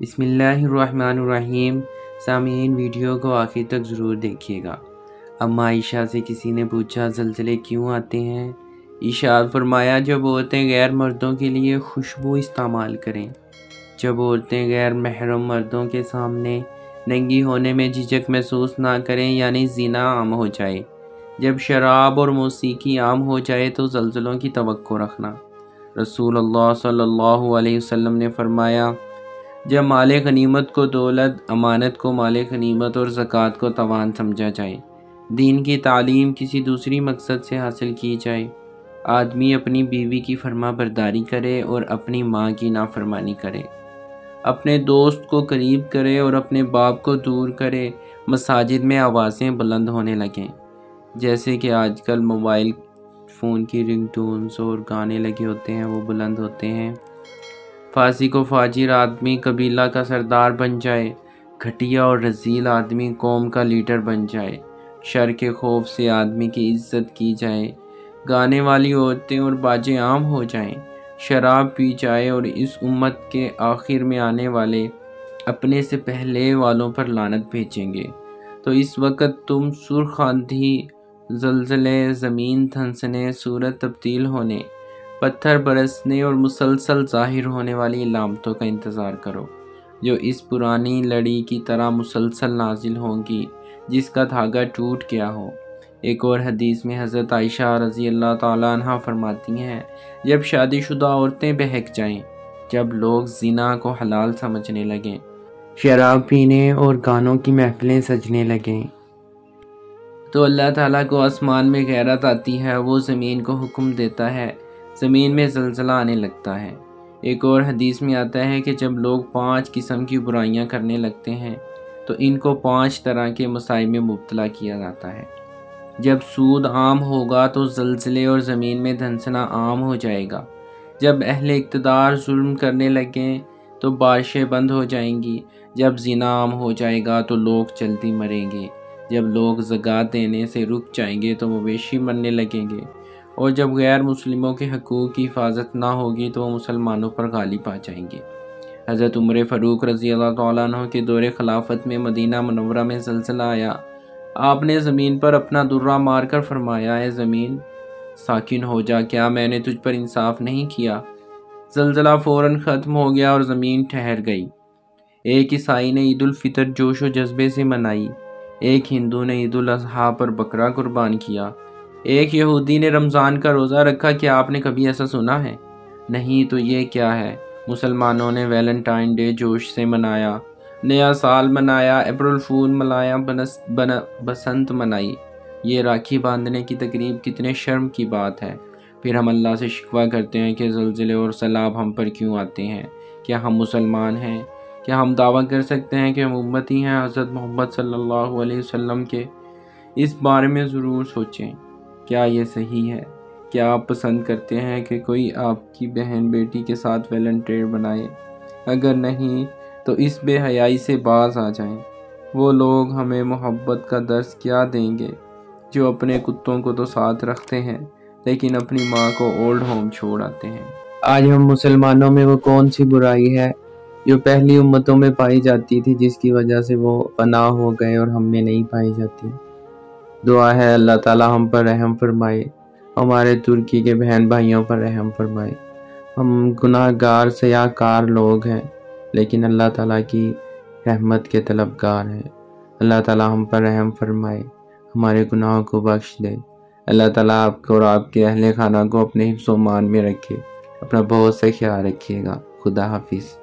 بسم اللہ الرحمن الرحیم۔ سامعین، ویڈیو کو آخر تک ضرور دیکھیے گا۔ اما عائشہ سے کسی نے پوچھا زلزلے کیوں آتے ہیں؟ ارشاد فرمایا جب عورتیں غیر مردوں کے لیے خوشبو استعمال کریں، جب عورتیں غیر محرم مردوں کے سامنے ننگی ہونے میں جھجک محسوس نہ کریں، یعنی زنا عام ہو جائے، جب شراب اور موسیقی عام ہو جائے تو زلزلوں کی توقع رکھنا۔ رسول اللہ صلی اللہ علیہ وسلم نے فرمایا جب مال غنیمت کو دولت، امانت کو مال غنیمت اور زکوٰۃ کو تاوان سمجھا جائے، دین کی تعلیم کسی دوسری مقصد سے حاصل کی جائے، آدمی اپنی بیوی کی فرما برداری کرے اور اپنی ماں کی نافرمانی کرے، اپنے دوست کو قریب کرے اور اپنے باپ کو دور کرے، مساجد میں آوازیں بلند ہونے لگیں، جیسے کہ آج کل موبائل فون کی رنگ ٹونز اور گانے لگے ہوتے ہیں وہ بلند ہوتے ہیں، فاسق و فاجر آدمی قبیلہ کا سردار بن جائے، گھٹیا اور رذیل آدمی قوم کا لیڈر بن جائے، شر کے خوف سے آدمی کی عزت کی جائے، گانے والی عورتیں اور باجے عام ہو جائیں، شراب پی جائے اور اس امت کے آخر میں آنے والے اپنے سے پہلے والوں پر لعنت بھیجیں گے، تو اس وقت تم سرخ آندھی، زلزلے، زمین دھنسنے، سورج تبدیل ہونے، پتھر برسنے اور مسلسل ظاہر ہونے والی علامتوں کا انتظار کرو، جو اس پرانی لڑی کی طرح مسلسل نازل ہوں گی جس کا دھاگا ٹوٹ گیا ہو۔ ایک اور حدیث میں حضرت عائشہ رضی اللہ تعالیٰ عنہ فرماتی ہیں جب شادی شدہ عورتیں بہک جائیں، جب لوگ زنا کو حلال سمجھنے لگیں، شراب پینے اور گانوں کی محفلیں سجنے لگیں، تو اللہ تعالیٰ کو آسمان میں غیرت آتی ہے، وہ زمین کو حکم دیتا ہے، زمین میں زلزلہ آنے لگتا ہے۔ ایک اور حدیث میں آتا ہے کہ جب لوگ 5 قسم کی برائیاں کرنے لگتے ہیں تو ان کو 5 طرح کے مصائب میں مبتلا کیا جاتا ہے۔ جب سود عام ہوگا تو زلزلے اور زمین میں دھنسنا عام ہو جائے گا، جب اہل اقتدار ظلم کرنے لگیں تو بارشیں بند ہو جائیں گی، جب زنا عام ہو جائے گا تو لوگ جلدی مریں گے، جب لوگ زکوٰۃ دینے سے رک جائیں گے تو مویشی مرنے لگیں گے، اور جب غیر مسلموں کے حقوق کی حفاظت نہ ہوگی تو وہ مسلمانوں پر غالب آ جائیں گے۔ حضرت عمر فاروق رضی اللہ تعالیٰ عنہ کے دور خلافت میں مدینہ منورہ میں زلزلہ آیا، آپ نے زمین پر اپنا درہ مار کر فرمایا اے زمین ساکن ہو جا، کیا میں نے تجھ پر انصاف نہیں کیا؟ زلزلہ فوراً ختم ہو گیا اور زمین ٹھہر گئی۔ ایک عیسائی نے عید الفطر جوش و جذبے سے منائی، ایک ہندو نے عید الاضحیٰ پر بکرا قربان کیا، ایک یہودی نے رمضان کا روزہ رکھا۔ کیا آپ نے کبھی ایسا سنا ہے؟ نہیں تو یہ کیا ہے؟ مسلمانوں نے ویلنٹائن ڈے جوش سے منایا، نیا سال منایا، اپریل فول منایا، بسنت منائی۔ یہ راکھی باندھنے کی تقریب کتنے شرم کی بات ہے۔ پھر ہم اللہ سے شکوہ کرتے ہیں کہ زلزلے اور سیلاب ہم پر کیوں آتے ہیں؟ کیا ہم مسلمان ہیں؟ کیا ہم دعویٰ کر سکتے ہیں کہ ہم امتی ہیں حضرت محمد صلی اللہ علیہ وسلم کے؟ اس بارے میں ضرور سوچیں، کیا یہ صحیح ہے؟ کیا آپ پسند کرتے ہیں کہ کوئی آپ کی بہن بیٹی کے ساتھ ویلنٹائن بنائے؟ اگر نہیں تو اس بے حیائی سے باز آ جائیں۔ وہ لوگ ہمیں محبت کا درس کیا دیں گے جو اپنے کتوں کو تو ساتھ رکھتے ہیں لیکن اپنی ماں کو اولڈ ہوم چھوڑ آتے ہیں۔ آج ہم مسلمانوں میں وہ کون سی برائی ہے جو پہلی امتوں میں پائی جاتی تھی جس کی وجہ سے وہ فنا ہو گئے اور ہم میں نہیں پائی جاتی؟ دعا ہے اللہ تعالیٰ ہم پر رحم فرمائے، ہمارے ترکی کے بہن بھائیوں پر رحم فرمائے۔ ہم گناہ گار سیاہ کار لوگ ہیں لیکن اللہ تعالیٰ کی رحمت کے طلبگار ہیں۔ اللہ تعالیٰ ہم پر رحم فرمائے، ہمارے گناہوں کو بخش دے۔ اللہ تعالیٰ آپ کو اور آپ کے اہل خانہ کو اپنے حفظ و امان میں رکھے۔ اپنا بہت سے خیال رکھیے گا۔ خدا حافظ۔